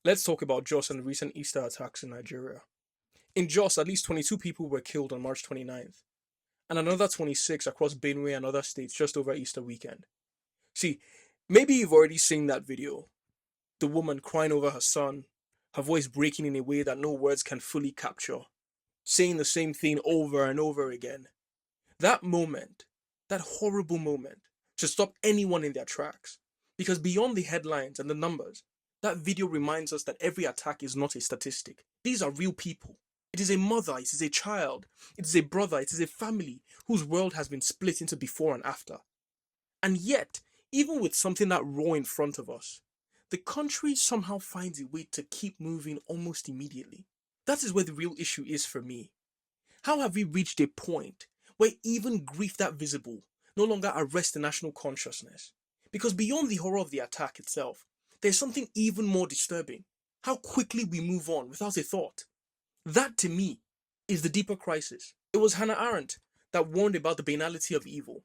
Let's talk about Jos and the recent Easter attacks in Nigeria. In Jos, at least 22 people were killed on March 29th, and another 26 across Benue and other states just over Easter weekend. See, maybe you've already seen that video. The woman crying over her son, her voice breaking in a way that no words can fully capture, saying the same thing over and over again. That moment, that horrible moment, should stop anyone in their tracks. Because beyond the headlines and the numbers, that video reminds us that every attack is not a statistic. These are real people. It is a mother, it is a child, it is a brother, it is a family whose world has been split into before and after. And yet, even with something that raw in front of us, the country somehow finds a way to keep moving almost immediately. That is where the real issue is for me. How have we reached a point where even grief that visible no longer arrests the national consciousness? Because beyond the horror of the attack itself, there's something even more disturbing. How quickly we move on without a thought. That, to me, is the deeper crisis. It was Hannah Arendt that warned about the banality of evil.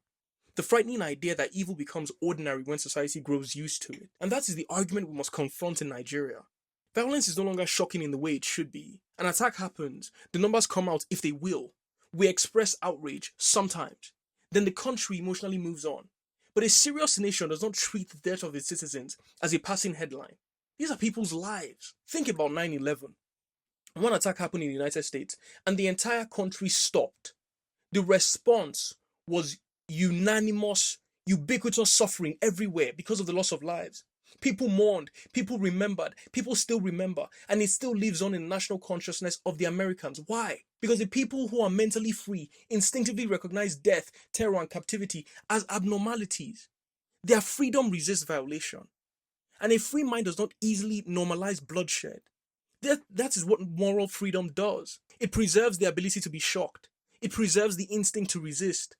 The frightening idea that evil becomes ordinary when society grows used to it. And that is the argument we must confront in Nigeria. Violence is no longer shocking in the way it should be. An attack happens, the numbers come out if they will. We express outrage, sometimes. Then the country emotionally moves on. But a serious nation does not treat the death of its citizens as a passing headline. These are people's lives. Think about 9/11. One attack happened in the United States and the entire country stopped. The response was unanimous, ubiquitous suffering everywhere because of the loss of lives. People mourned, people remembered, people still remember, and it still lives on in the national consciousness of the Americans. Why? Because the people who are mentally free instinctively recognize death, terror, and captivity as abnormalities. Their freedom resists violation. And a free mind does not easily normalize bloodshed. That is what moral freedom does. It preserves the ability to be shocked. It preserves the instinct to resist.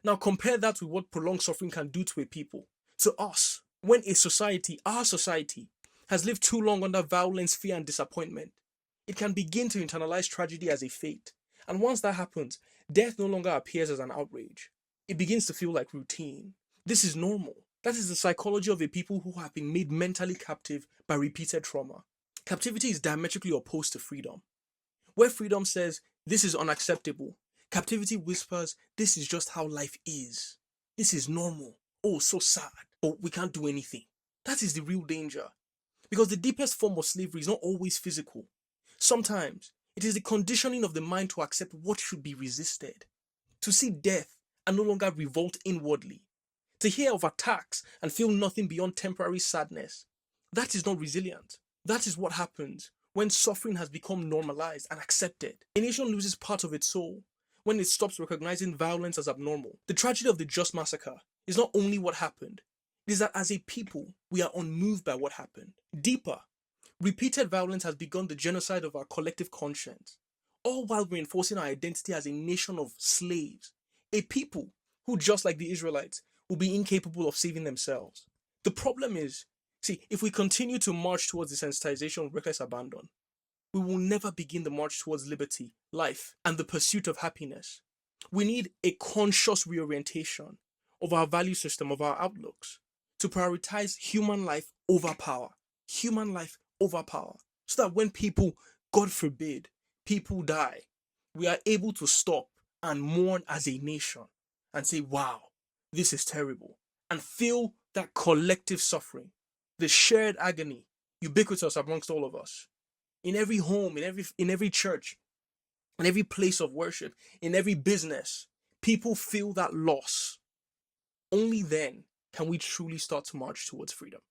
Now compare that with what prolonged suffering can do to a people, to us. When a society, our society, has lived too long under violence, fear, and disappointment, it can begin to internalize tragedy as a fate. And once that happens, death no longer appears as an outrage. It begins to feel like routine. This is normal. That is the psychology of a people who have been made mentally captive by repeated trauma. Captivity is diametrically opposed to freedom. Where freedom says, this is unacceptable, captivity whispers, this is just how life is. This is normal. Oh, so sad, but we can't do anything. That is the real danger. Because the deepest form of slavery is not always physical. Sometimes, it is the conditioning of the mind to accept what should be resisted. To see death and no longer revolt inwardly. To hear of attacks and feel nothing beyond temporary sadness. That is not resilient. That is what happens when suffering has become normalized and accepted. A nation loses part of its soul when it stops recognizing violence as abnormal. The tragedy of the Just massacre is not only what happened, it is that as a people, we are unmoved by what happened. Deeper, repeated violence has begun the genocide of our collective conscience, all while reinforcing our identity as a nation of slaves, a people who, just like the Israelites, will be incapable of saving themselves. The problem is, see, if we continue to march towards desensitization with reckless abandon, we will never begin the march towards liberty, life, and the pursuit of happiness. We need a conscious reorientation of our value system, of our outlooks, to prioritize human life over power. Human life over power. So that when people, God forbid, people die, we are able to stop and mourn as a nation and say, wow, this is terrible. And feel that collective suffering, the shared agony, ubiquitous amongst all of us. In every home, in every church, in every place of worship, in every business, people feel that loss. Only then can we truly start to march towards freedom.